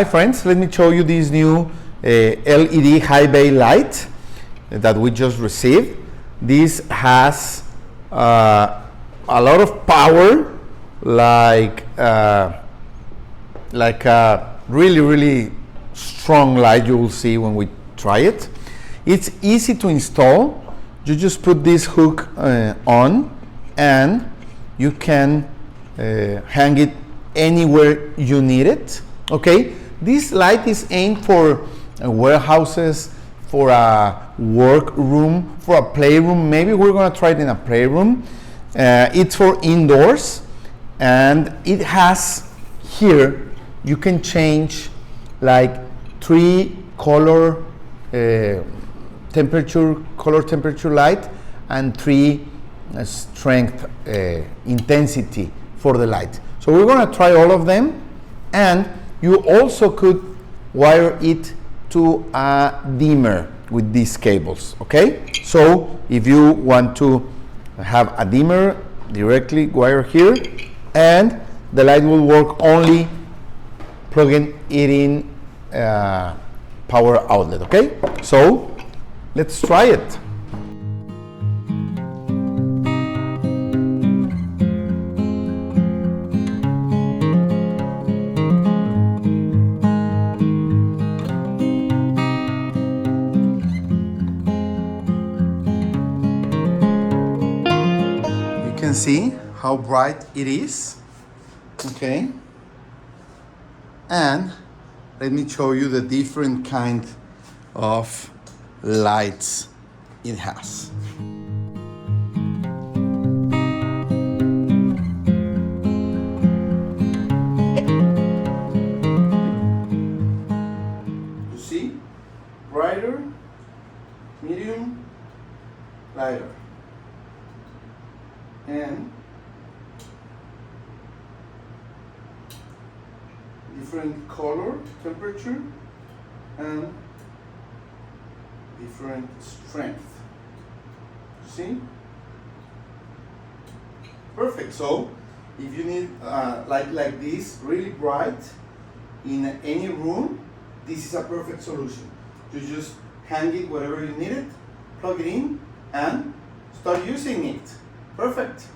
Hi friends, let me show you this new LED high bay light that we just received. This has a lot of power, like a really strong light. You will see when we try it. It's easy to install. You just put this hook on and you can hang it anywhere you need it. Okay, this light is aimed for warehouses, for a workroom, for a playroom. Maybe we're gonna try it in a playroom. It's for indoors, and it has here, you can change like 3 color temperature light and 3 strength intensity for the light. So we're gonna try all of them, and you also could wire it to a dimmer with these cables, okay? So if you want to have a dimmer, directly wire here, and the light will work only plugging it in power outlet, okay? So let's try it. You can see how bright it is, okay? And let me show you the different kind of lights it has. You see? Brighter, medium, lighter. And different color, temperature, and different strength. See? Perfect. So if you need light like this, really bright, in any room, this is a perfect solution. You just hang it wherever you need it, plug it in, and start using it. Perfect.